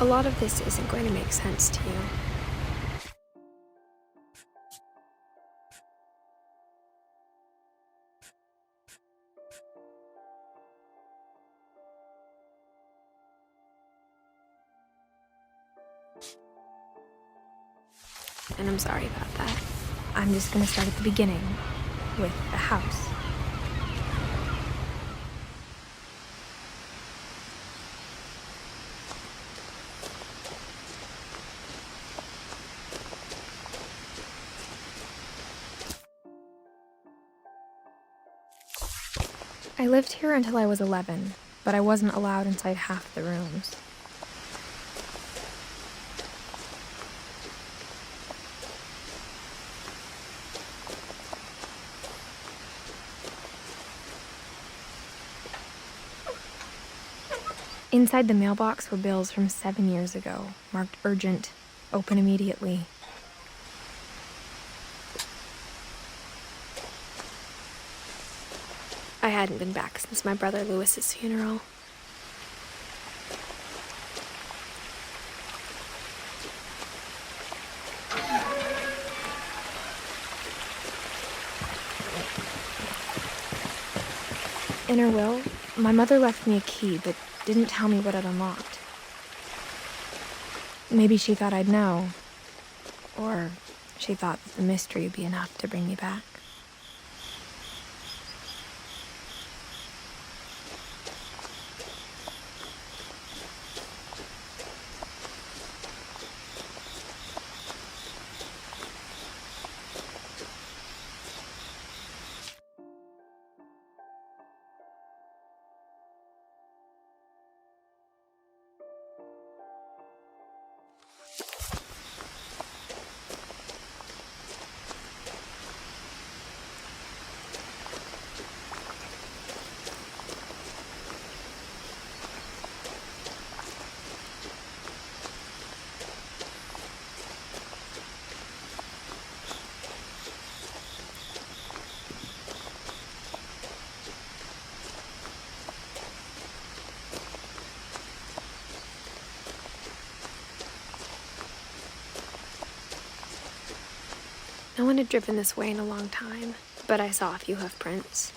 A lot of this isn't going to make sense to you. And I'm sorry about that. I'm just gonna start at the beginning, with the house. I lived here until I was 11, but I wasn't allowed inside half the rooms. Inside the mailbox were bills from 7 years ago, marked urgent, open immediately. I hadn't been back since my brother Lewis's funeral. In her will, my mother left me a key, but didn't tell me what it unlocked. Maybe she thought I'd know, or she thought that the mystery would be enough to bring me back. No one had driven this way in a long time, but I saw a few hoof prints.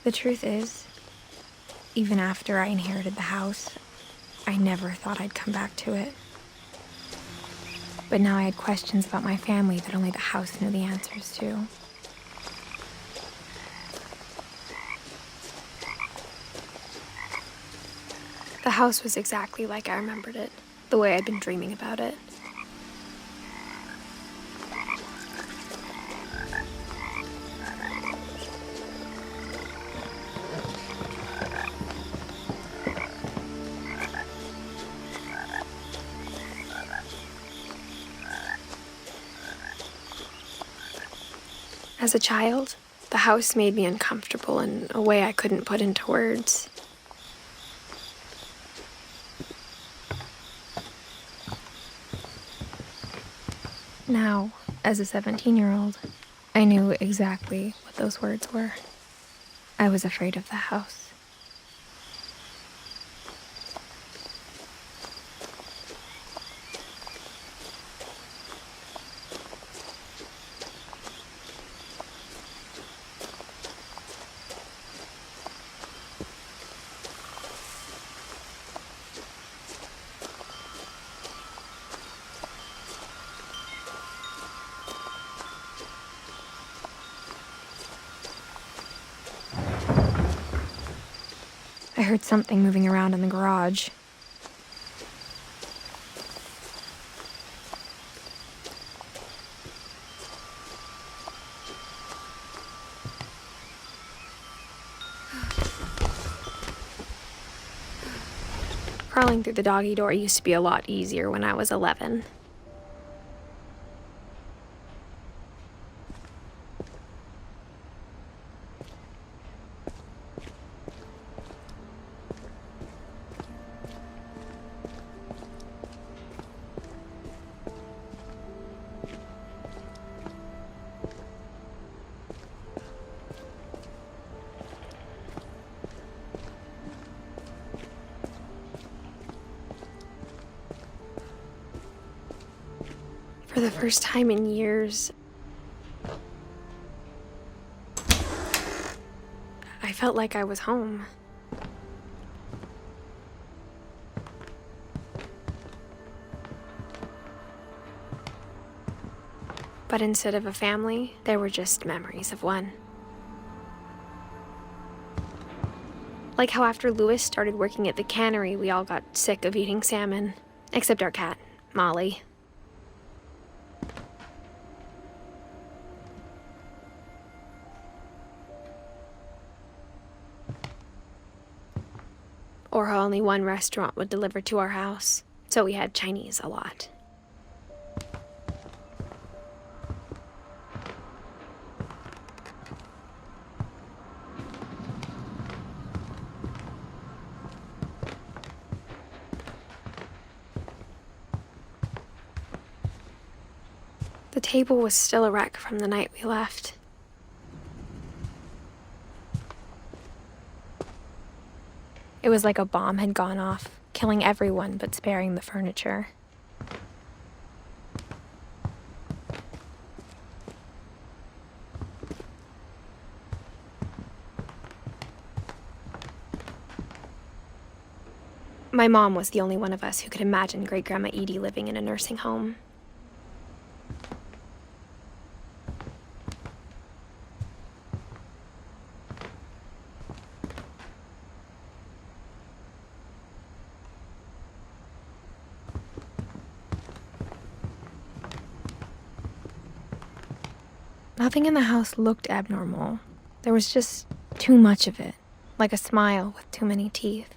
The truth is, even after I inherited the house, I never thought I'd come back to it. But now I had questions about my family that only the house knew the answers to. The house was exactly like I remembered it, the way I'd been dreaming about it. As a child, the house made me uncomfortable in a way I couldn't put into words. Now, as a 17-year-old, I knew exactly what those words were. I was afraid of the house. I heard something moving around in the garage. Crawling through the doggy door used to be a lot easier when I was 11. For the first time in years, I felt like I was home. But instead of a family, there were just memories of one. Like how after Lewis started working at the cannery, we all got sick of eating salmon. Except our cat, Molly. Or how only one restaurant would deliver to our house, so we had Chinese a lot. The table was still a wreck from the night we left. It was like a bomb had gone off, killing everyone but sparing the furniture. My mom was the only one of us who could imagine Great-Grandma Edie living in a nursing home. Nothing in the house looked abnormal. There was just too much of it, like a smile with too many teeth.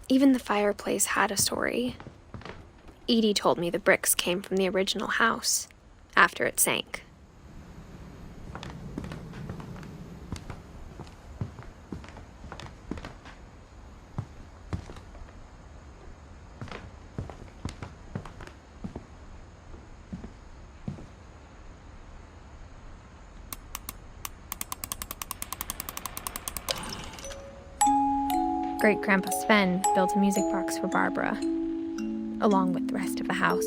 Even the fireplace had a story. Edie told me the bricks came from the original house, after it sank. Great-Grandpa Sven built a music box for Barbara, along with the rest of the house.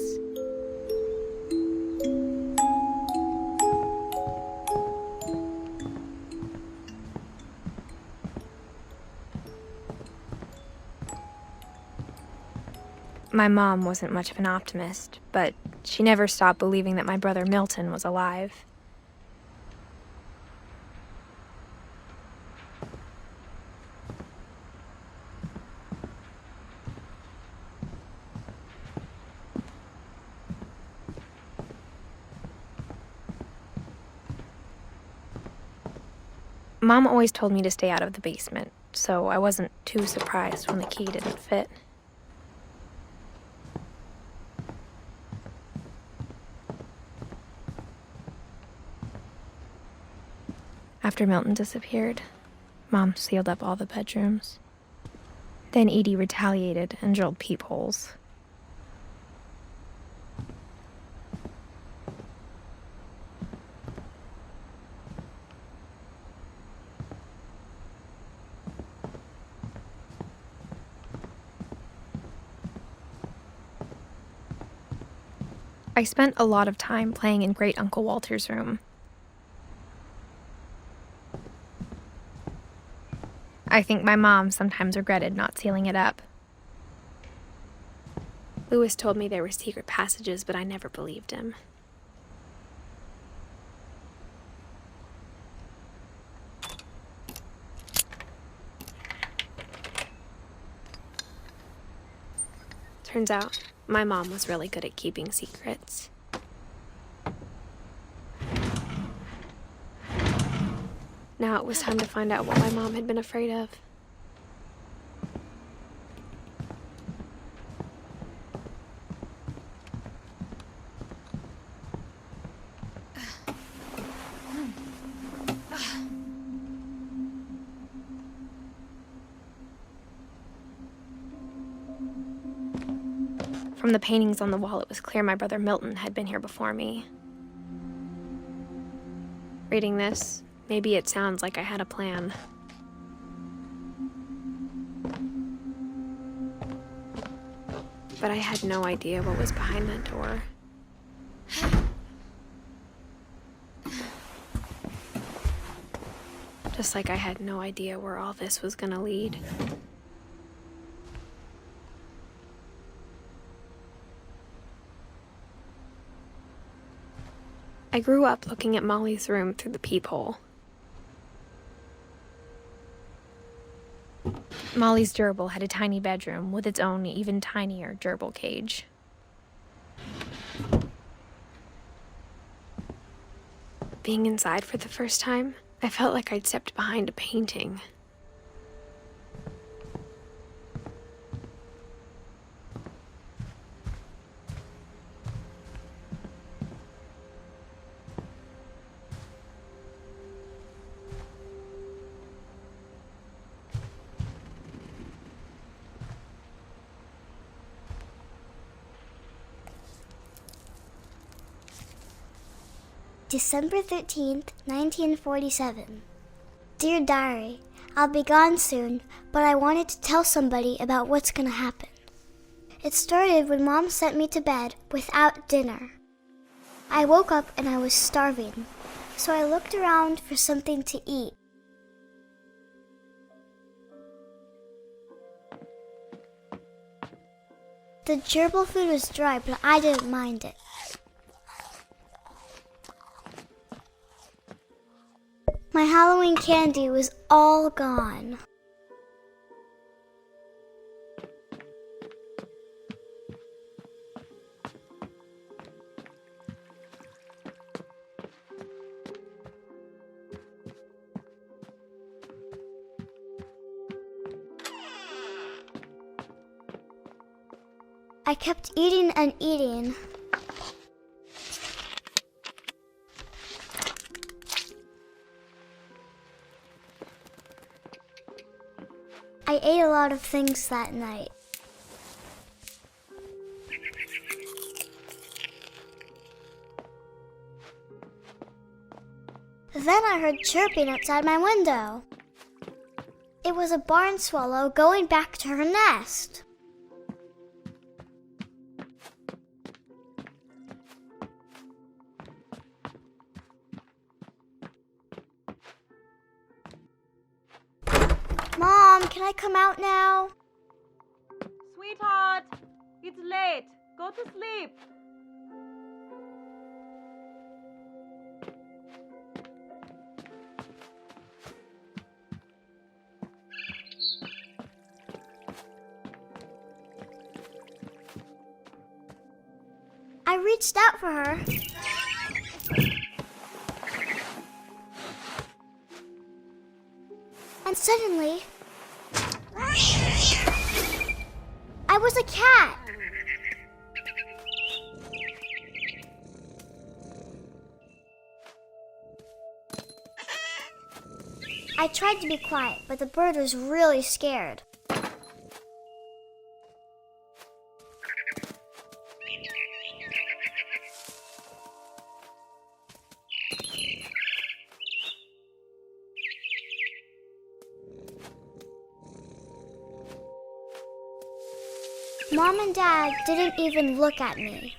My mom wasn't much of an optimist, but she never stopped believing that my brother Milton was alive. Mom always told me to stay out of the basement, so I wasn't too surprised when the key didn't fit. After Milton disappeared, Mom sealed up all the bedrooms. Then Edie retaliated and drilled peepholes. I spent a lot of time playing in Great Uncle Walter's room. I think my mom sometimes regretted not sealing it up. Lewis told me there were secret passages, but I never believed him. Turns out, my mom was really good at keeping secrets. Now it was time to find out what my mom had been afraid of. From the paintings on the wall, it was clear my brother Milton had been here before me. Reading this, maybe it sounds like I had a plan. But I had no idea what was behind that door. Just like I had no idea where all this was gonna lead. I grew up looking at Molly's room through the peephole. Molly's gerbil had a tiny bedroom with its own even tinier gerbil cage. Being inside for the first time, I felt like I'd stepped behind a painting. December 13th, 1947. Dear Diary, I'll be gone soon, but I wanted to tell somebody about what's gonna happen. It started when Mom sent me to bed without dinner. I woke up and I was starving, so I looked around for something to eat. The gerbil food was dry, but I didn't mind it. My Halloween candy was all gone. I kept eating and eating. I ate a lot of things that night. Then I heard chirping outside my window. It was a barn swallow going back to her nest. Mom, can I come out now? Sweetheart, it's late. Go to sleep. I reached out for her. And suddenly, I was a cat. I tried to be quiet, but the bird was really scared. Mom and Dad didn't even look at me.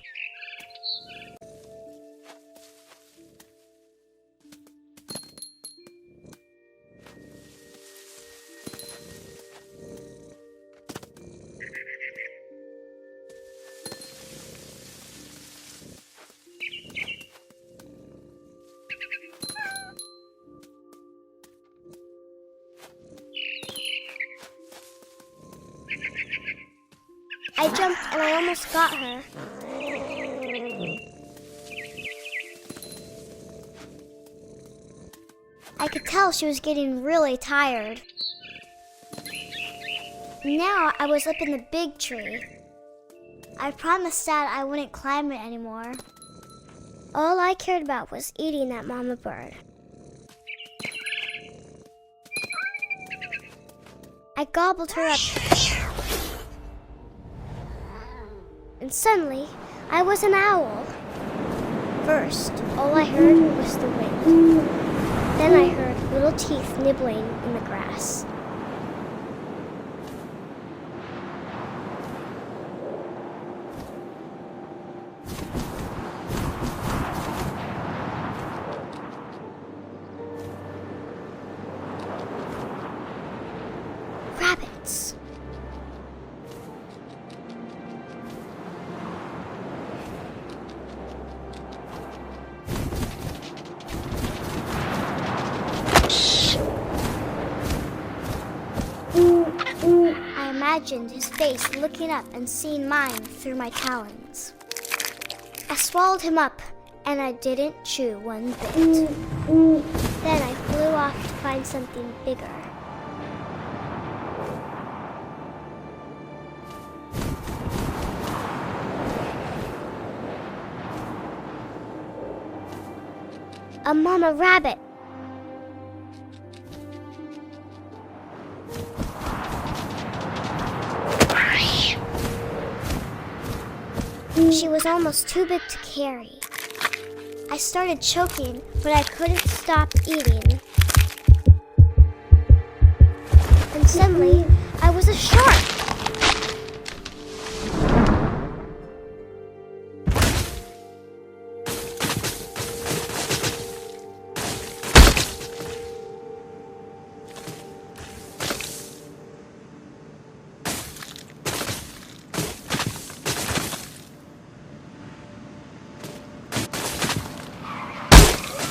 I jumped and I almost got her. I could tell she was getting really tired. Now I was up in the big tree. I promised Dad I wouldn't climb it anymore. All I cared about was eating that mama bird. I gobbled her up and suddenly I was an owl. First, all I heard was the wind. Then I heard little teeth nibbling in the grass. Rabbits. I imagined his face looking up and seeing mine through my talons. I swallowed him up, and I didn't chew one bit. Then I flew off to find something bigger. A mama rabbit. She was almost too big to carry. I started choking, but I couldn't stop eating. And suddenly, I was a shark.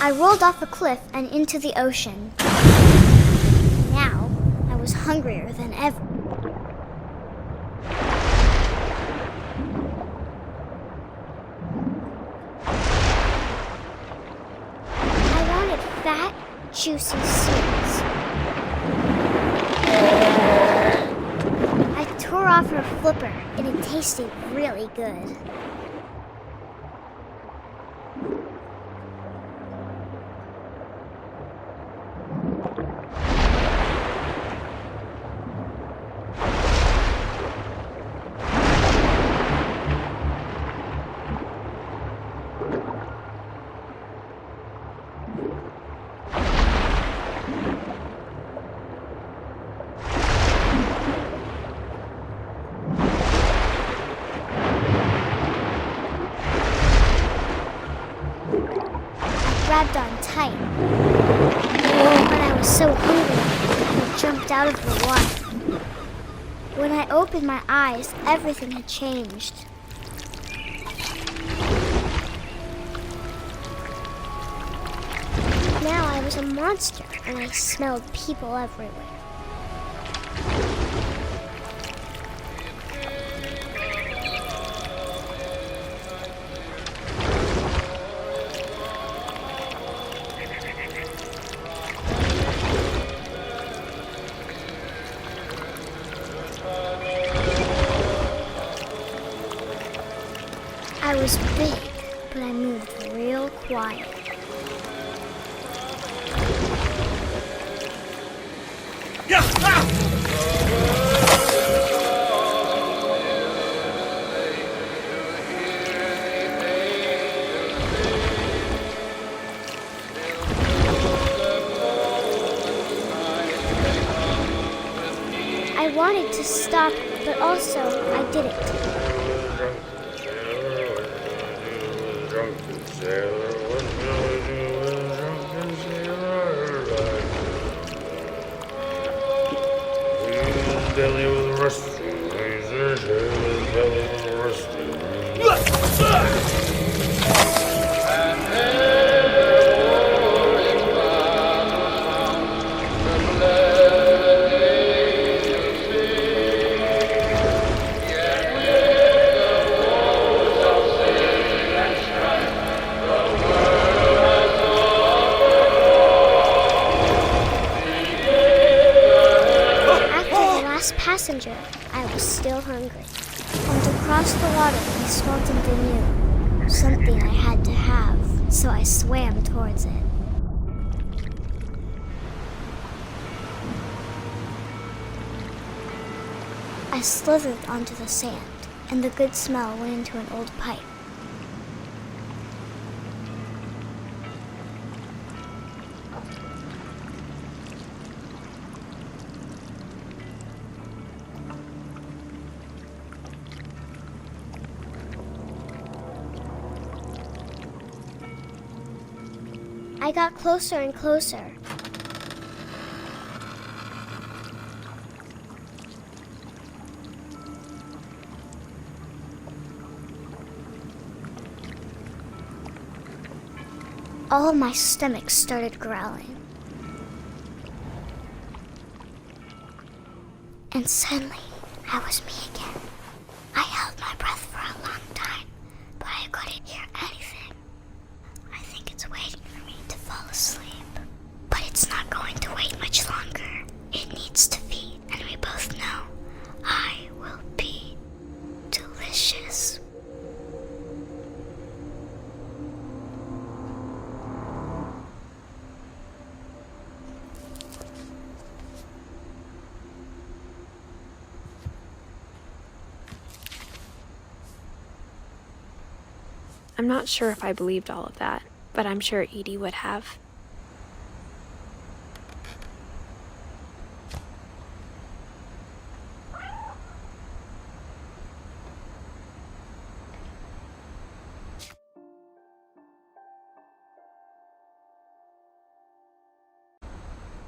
I rolled off a cliff and into the ocean. Now, I was hungrier than ever. I wanted fat, juicy seeds. I tore off her flipper, and it tasted really good. Grabbed on tight. But I was so hungry, I jumped out of the water. When I opened my eyes, everything had changed. Now I was a monster, and I smelled people everywhere. I was big, but I moved real quiet. I wanted to stop, but also I didn't. Belly was rusty, razor his belly was rusty. Passenger, I was still hungry. And to cross the water, I smelled something new. Something I had to have, so I swam towards it. I slithered onto the sand and the good smell went into an old pipe. I got closer and closer. All of my stomach started growling. And suddenly, I was me again. I held my breath for a long time, but I couldn't hear anything. I think it's waiting for me to fall asleep. But it's not going to wait much longer. It needs to feed, and we both know I will be delicious. I'm not sure if I believed all of that, but I'm sure Edie would have.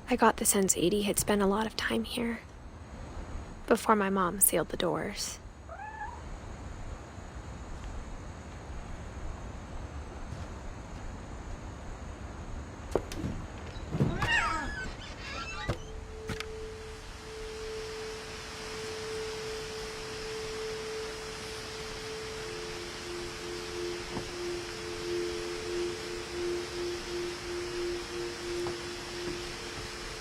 I got the sense Edie had spent a lot of time here, before my mom sealed the doors.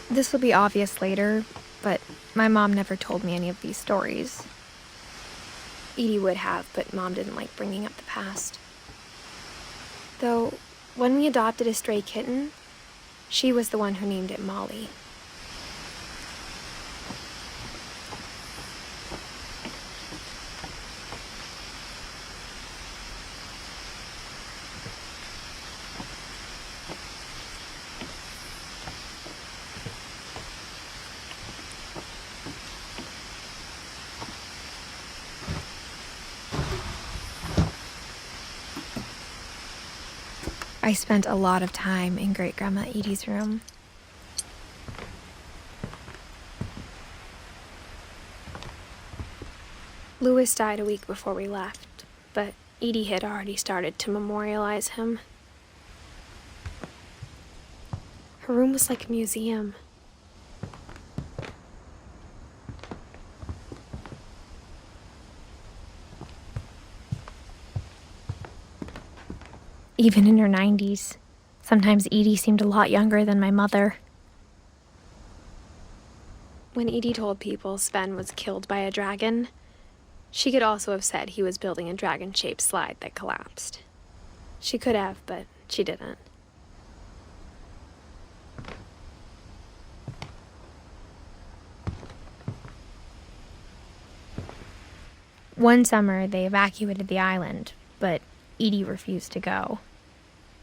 This will be obvious later, but my mom never told me any of these stories. Edie would have, but Mom didn't like bringing up the past. Though, when we adopted a stray kitten, she was the one who named it Molly. I spent a lot of time in Great-Grandma Edie's room. Louis died a week before we left, but Edie had already started to memorialize him. Her room was like a museum. Even in her 90s, sometimes Edie seemed a lot younger than my mother. When Edie told people Sven was killed by a dragon, she could also have said he was building a dragon-shaped slide that collapsed. She could have, but she didn't. One summer, they evacuated the island, but Edie refused to go.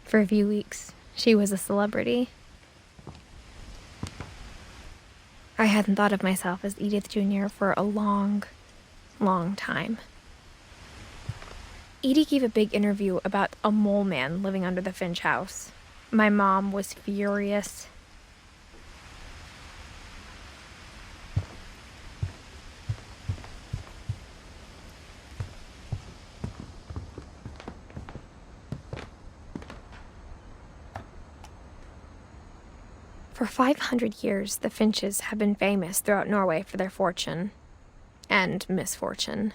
For a few weeks, she was a celebrity. I hadn't thought of myself as Edith Jr. for a long, long time. Edie gave a big interview about a mole man living under the Finch house. My mom was furious. For 500 years, the Finches have been famous throughout Norway for their fortune and misfortune.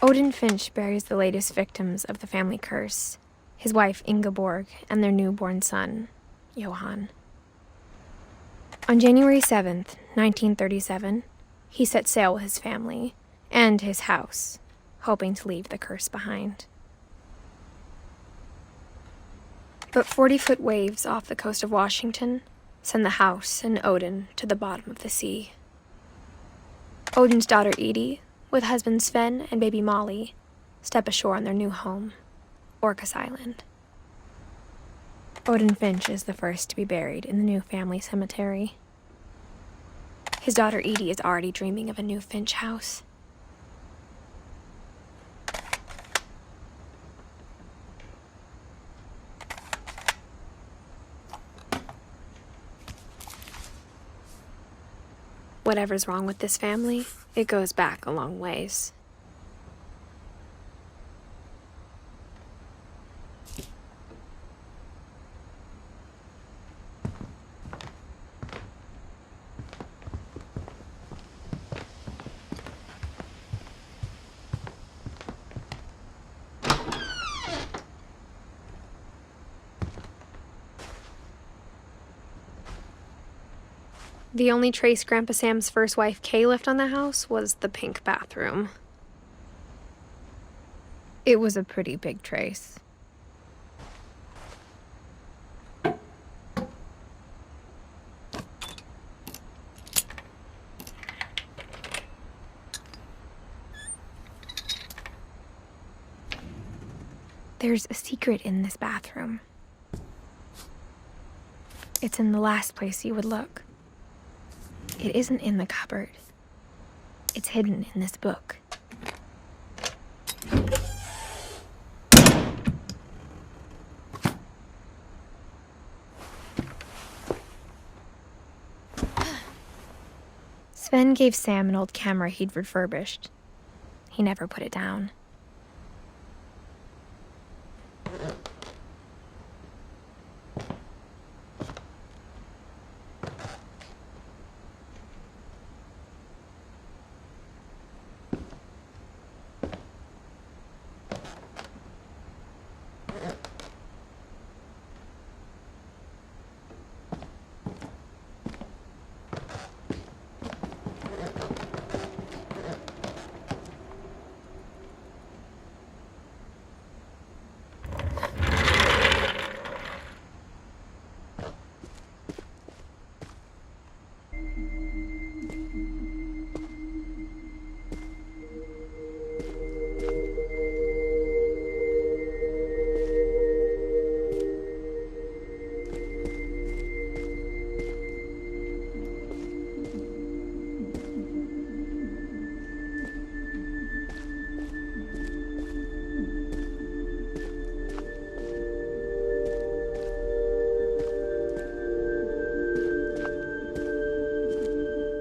Odin Finch buries the latest victims of the family curse, his wife Ingeborg and their newborn son, Johan. On January 7th, 1937, he set sail with his family and his house, hoping to leave the curse behind. But 40-foot waves off the coast of Washington send the house and Odin to the bottom of the sea. Odin's daughter Edith, with husband Sven and baby Molly, step ashore on their new home, Orcas Island. Odin Finch is the first to be buried in the new family cemetery. His daughter Edie is already dreaming of a new Finch house. Whatever's wrong with this family, it goes back a long ways. The only trace Grandpa Sam's first wife, Kay, left on the house was the pink bathroom. It was a pretty big trace. There's a secret in this bathroom. It's in the last place you would look. It isn't in the cupboard. It's hidden in this book. Sven gave Sam an old camera he'd refurbished. He never put it down.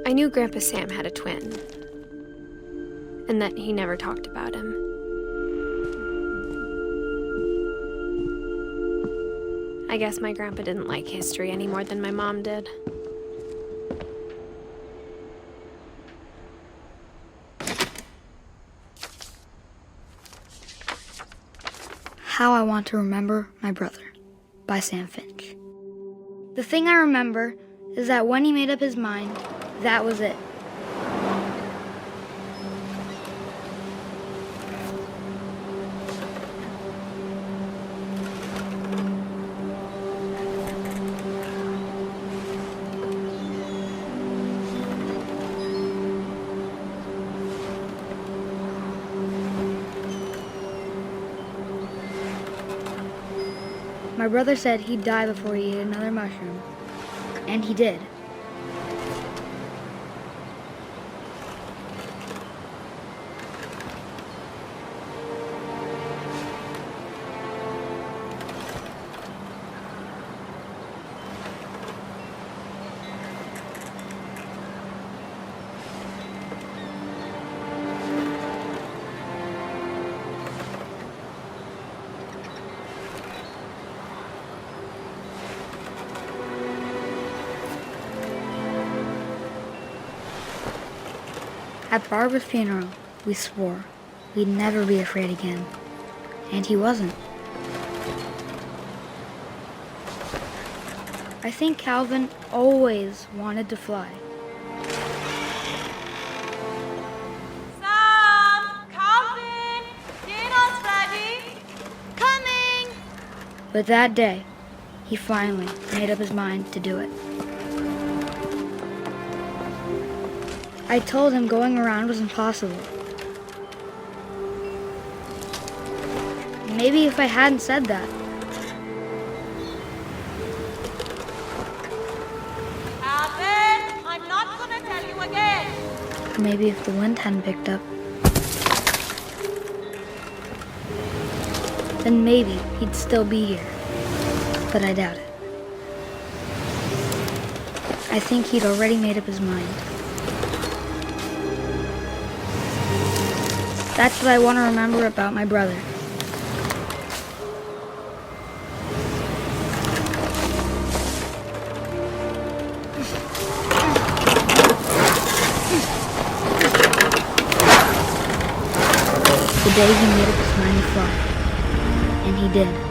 I knew Grandpa Sam had a twin, and that he never talked about him. I guess my grandpa didn't like history any more than my mom did. How I Want to Remember My Brother by Sam Finch. The thing I remember is that when he made up his mind, that was it. My brother said he'd die before he ate another mushroom, and he did. At Barbara's funeral, we swore we'd never be afraid again, and he wasn't. I think Calvin always wanted to fly. Sam! Calvin! Dinner's ready! Coming! But that day, he finally made up his mind to do it. I told him going around was impossible. Maybe if I hadn't said that, Calvin, I'm not gonna tell you again. or maybe if the wind hadn't picked up, then maybe he'd still be here. But I doubt it. I think he'd already made up his mind. That's what I want to remember about my brother. The day he made up his mind to fly. And he did.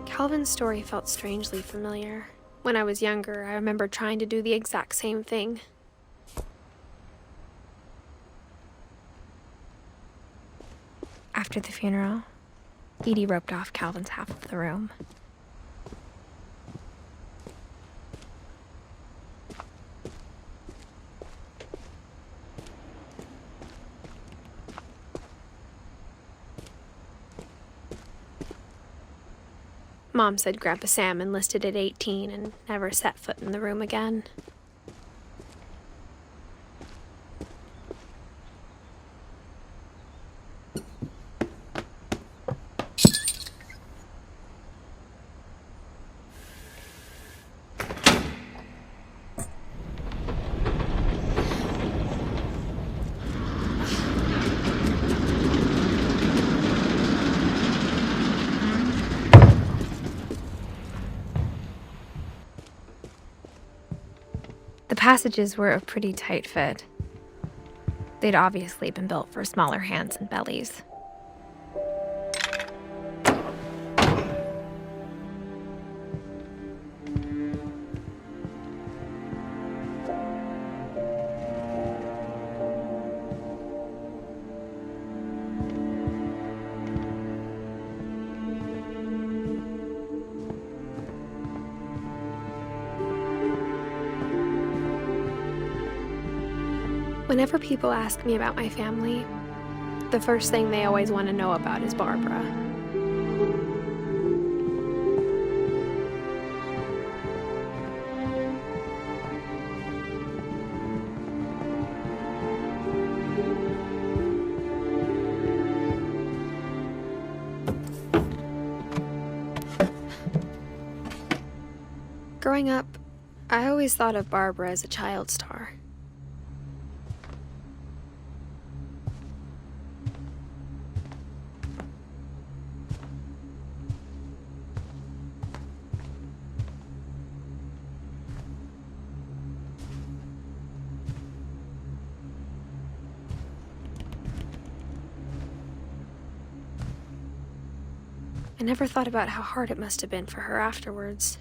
Calvin's story felt strangely familiar. When I was younger, I remember trying to do the exact same thing. After the funeral, Edie roped off Calvin's half of the room. Mom said Grandpa Sam enlisted at 18 and never set foot in the room again. The passages were a pretty tight fit. They'd obviously been built for smaller hands and bellies. Whenever people ask me about my family, the first thing they always want to know about is Barbara. Growing up, I always thought of Barbara as a child star. I never thought about how hard it must have been for her afterwards.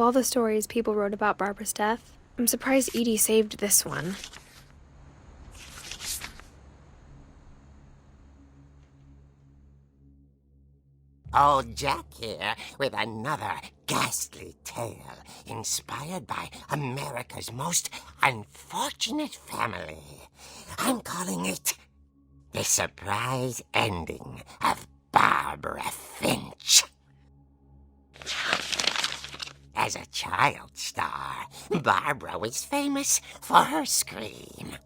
Of all the stories people wrote about Barbara's death, I'm surprised Edie saved this one. Old Jack here with another ghastly tale inspired by America's most unfortunate family. I'm calling it The Surprise Ending of Barbara Finch. As a child star, Barbara was famous for her scream.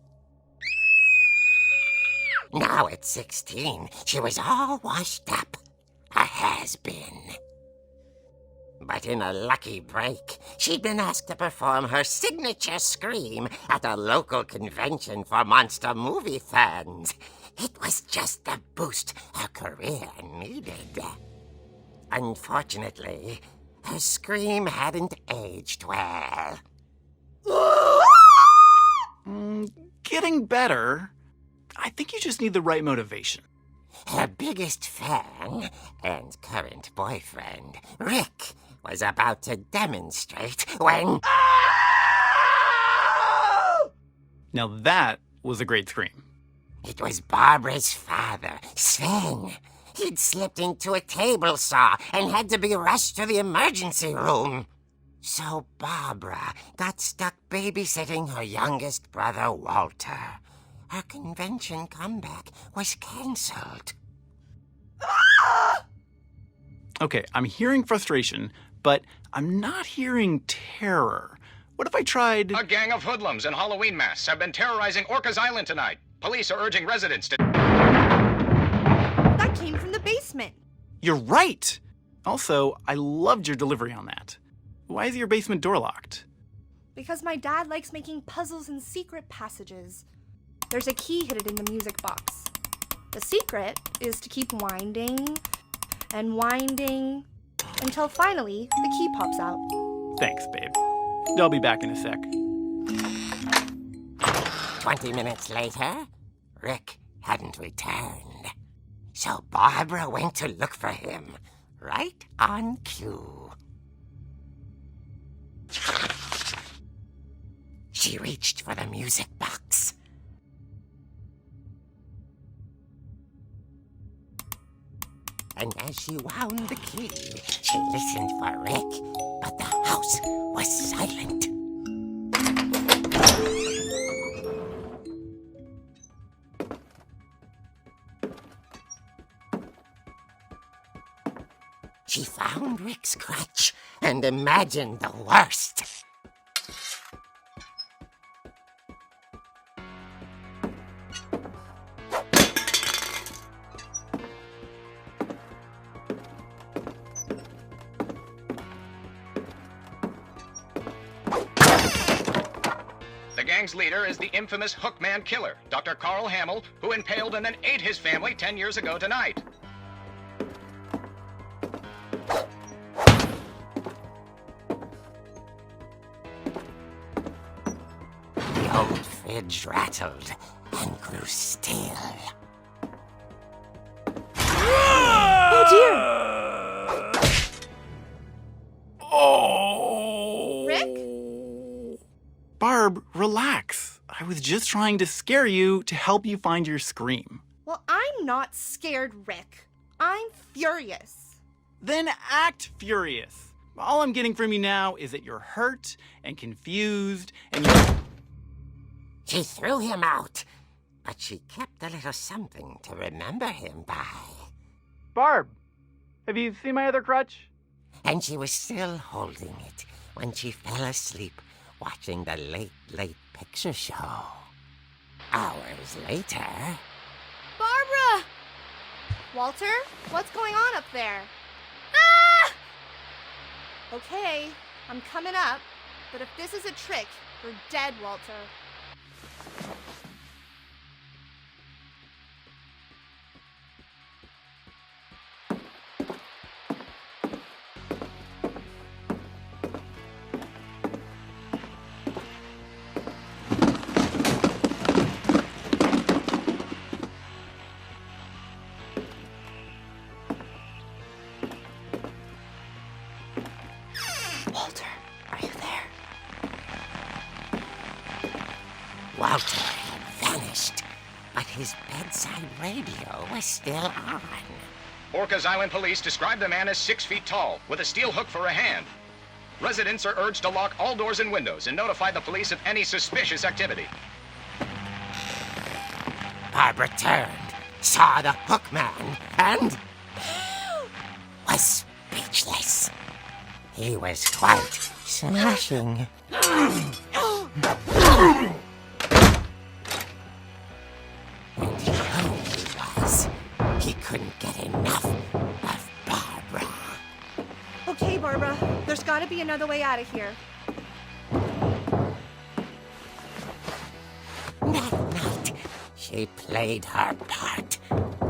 Now at 16, she was all washed up. A has-been. But in a lucky break, she'd been asked to perform her signature scream at a local convention for monster movie fans. It was just the boost her career needed. Unfortunately, her scream hadn't aged well. Getting better. I think you just need the right motivation. Her biggest fan and current boyfriend, Rick, was about to demonstrate when... Now that was a great scream. It was Barbara's father, Sven. He'd slipped into a table saw and had to be rushed to the emergency room. So Barbara got stuck babysitting her youngest brother, Walter. Her convention comeback was cancelled. Okay, I'm hearing frustration, but I'm not hearing terror. What if I tried... A gang of hoodlums in Halloween masks have been terrorizing Orcas Island tonight. Police are urging residents to... That came from the basement. You're right! Also, I loved your delivery on that. Why is your basement door locked? Because my dad likes making puzzles and secret passages. There's a key hidden in the music box. The secret is to keep winding and winding until finally the key pops out. Thanks, babe. I'll be back in a sec. 20 minutes later, Rick hadn't returned. So Barbara went to look for him, right on cue. She reached for the music box. And as she wound the key, she listened for Rick, but the house was silent. She found Rick's crutch and imagined the worst. The gang's leader is the infamous Hookman killer, Dr. Carl Hamill, who impaled and then ate his family 10 years ago tonight. The old fridge rattled and grew still. Oh dear! Oh! Rick? Barb, relax. I was just trying to scare you to help you find your scream. Well, I'm not scared, Rick. I'm furious. Then act furious. All I'm getting from you now is that you're hurt and confused and you're... She threw him out, but she kept a little something to remember him by. Barb, have you seen my other crutch? And she was still holding it when she fell asleep watching the Late Late Picture Show. Hours later... Barbara! Walter, what's going on up there? Ah! Okay, I'm coming up, but if this is a trick, you're dead, Walter. Walter. Walter had vanished, but his bedside radio was still on. Orcas Island police describe the man as 6 feet tall, with a steel hook for a hand. Residents are urged to lock all doors and windows and notify the police of any suspicious activity. Barbara turned, saw the hook man, and was speechless. He was quite smashing. And he knew he was. He couldn't get enough of Barbara. Okay, Barbara, there's gotta be another way out of here. That night, she played her part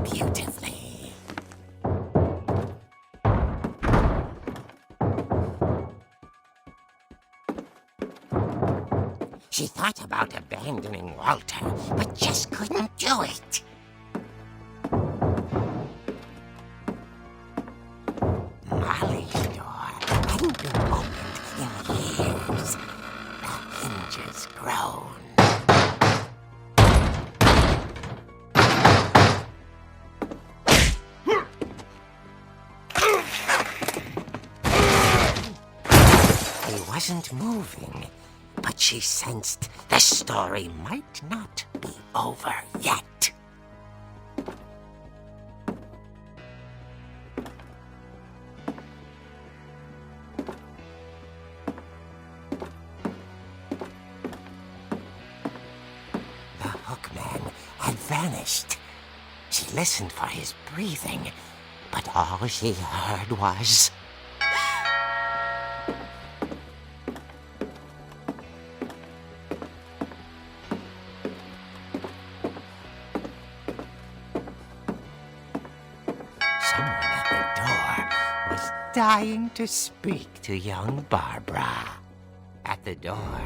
beautifully. She thought about abandoning Walter, but just couldn't do it. Molly's door hadn't been opened in years. The hinges groaned. He wasn't moving, but she sensed the story might not be over yet. The hookman had vanished. She listened for his breathing, but all she heard was... Someone at the door was dying to speak to young Barbara. At the door,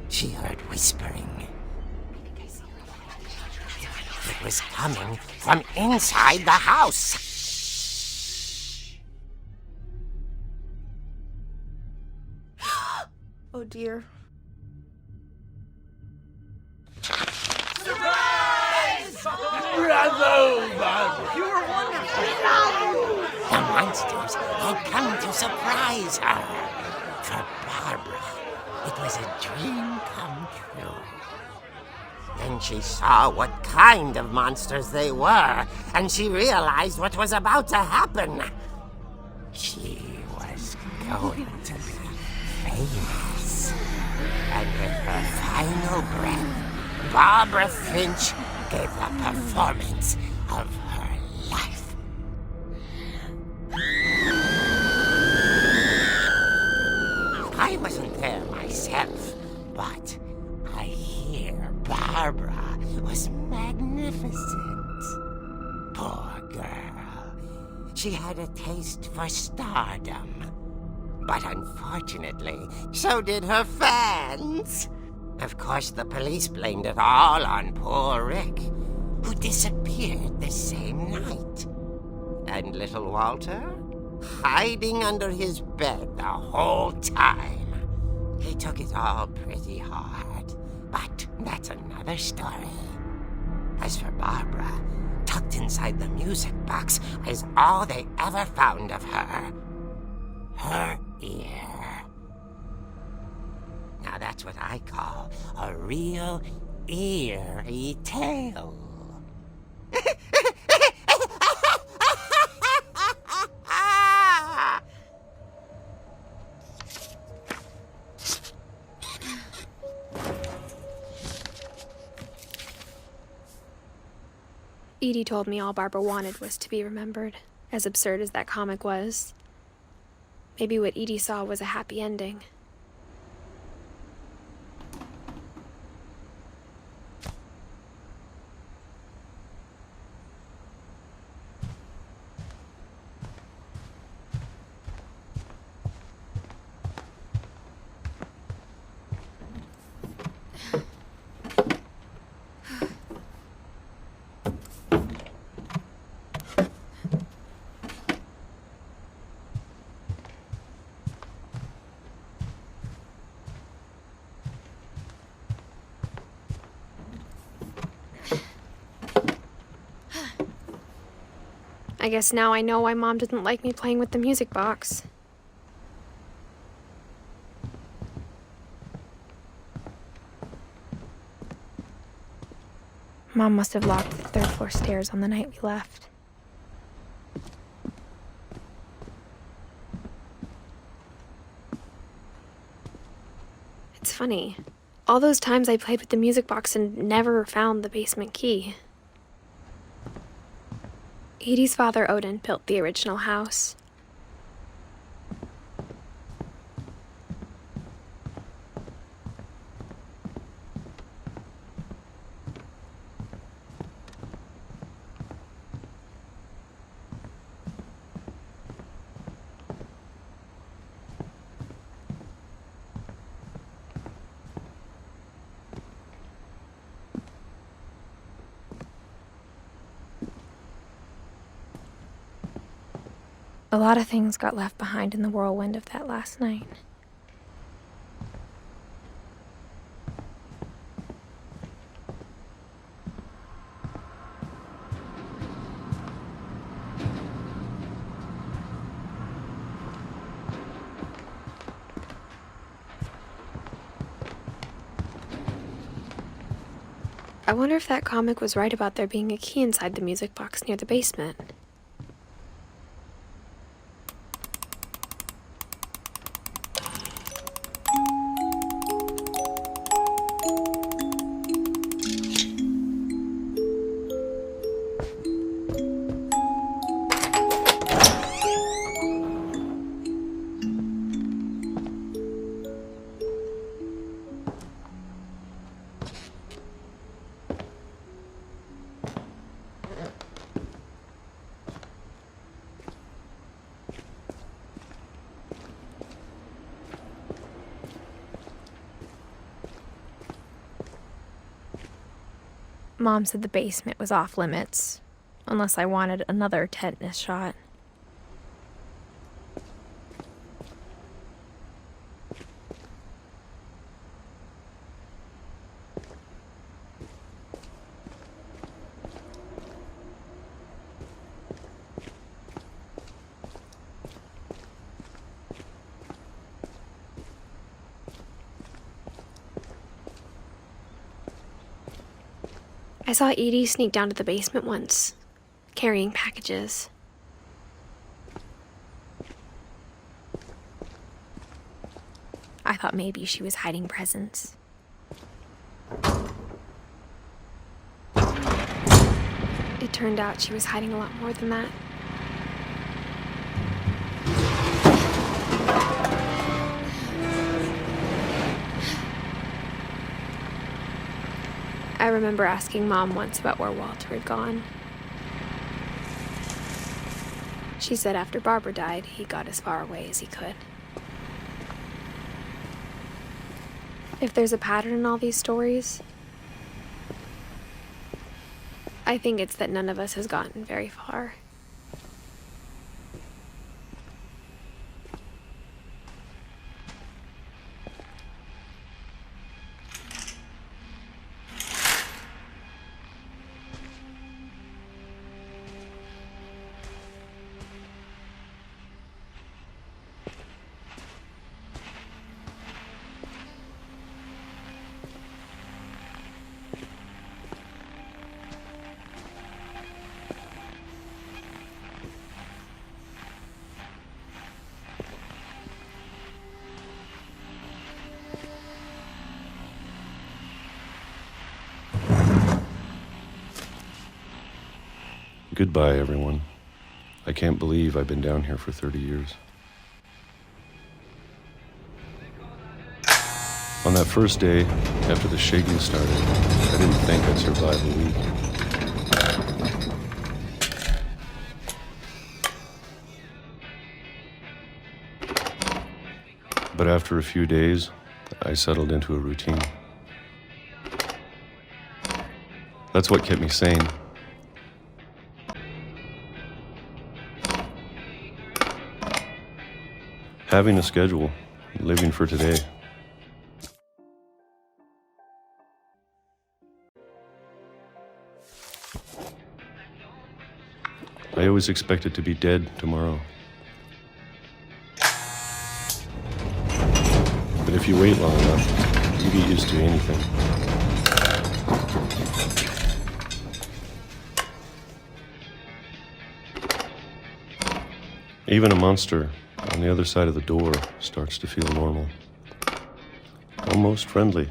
she heard whispering. It was coming from inside the house. Oh dear. The monsters had come to surprise her. For Barbara, it was a dream come true. Then she saw what kind of monsters they were, and she realized what was about to happen. She was going to be famous. And with her final breath, Barbara Finch gave the performance of her life. I wasn't there myself, but I hear Barbara was magnificent. Poor girl. She had a taste for stardom. But unfortunately, so did her fans. Of course, the police blamed it all on poor Rick, who disappeared the same night. And little Walter, hiding under his bed the whole time. He took it all pretty hard, but that's another story. As for Barbara, tucked inside the music box is all they ever found of her. Her ear. Now that's what I call a real eerie tale. Edie told me all Barbara wanted was to be remembered, as absurd as that comic was. Maybe what Edie saw was a happy ending. I guess now I know why Mom didn't like me playing with the music box. Mom must have locked the third floor stairs on the night we left. It's funny. All those times I played with the music box and never found the basement key. Edie's father, Odin, built the original house. A lot of things got left behind in the whirlwind of that last night. I wonder if that comic was right about there being a key inside the music box near the basement. Mom said the basement was off limits, unless I wanted another tetanus shot. I saw Edie sneak down to the basement once, carrying packages. I thought maybe she was hiding presents. It turned out she was hiding a lot more than that. I remember asking Mom once about where Walter had gone. She said after Barbara died, he got as far away as he could. If there's a pattern in all these stories, I think it's that none of us has gotten very far. Goodbye, everyone. I can't believe I've been down here for 30 years. On that first day, after the shaking started, I didn't think I'd survive a week. But after a few days, I settled into a routine. That's what kept me sane. Having a schedule, living for today. I always expected to be dead tomorrow. But if you wait long enough, you get used to anything. Even a monster on the other side of the door starts to feel normal. Almost friendly.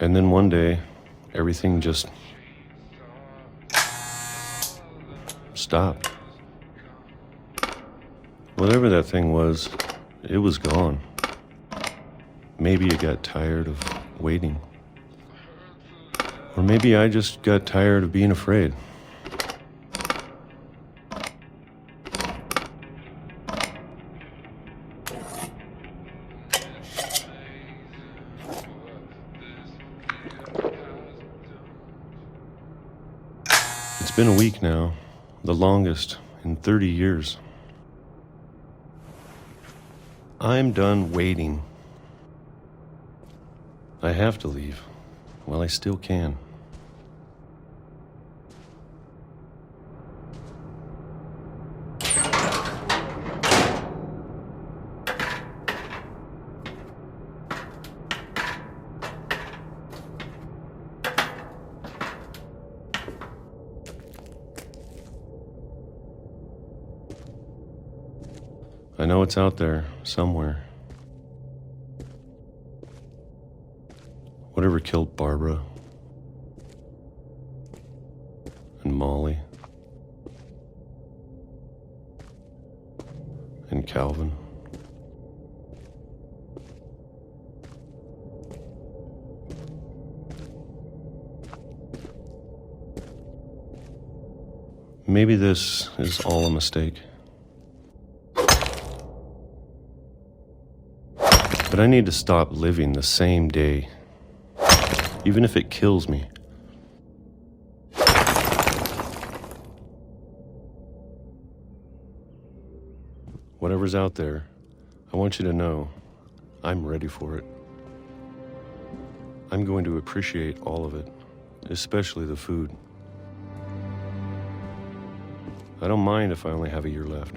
And then one day, everything just stopped. Whatever that thing was, it was gone. Maybe it got tired of waiting. Or maybe I just got tired of being afraid. It's been a week now, the longest in 30 years. I'm done waiting. I have to leave while I still can. I know it's out there, somewhere. Whatever killed Barbara and Molly and Calvin. Maybe this is all a mistake. But I need to stop living the same day, even if it kills me. Whatever's out there, I want you to know I'm ready for it. I'm going to appreciate all of it, especially the food. I don't mind if I only have a year left,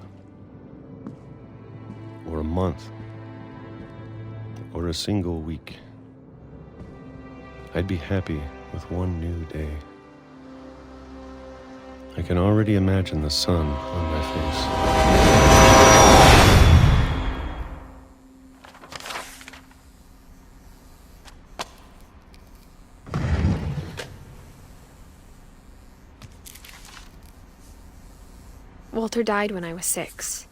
or a month, or a single week. I'd be happy with one new day. I can already imagine the sun on my face. Walter died when I was 6.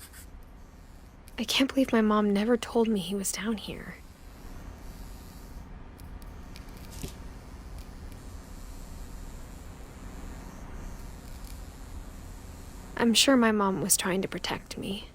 I can't believe my mom never told me he was down here. I'm sure my mom was trying to protect me.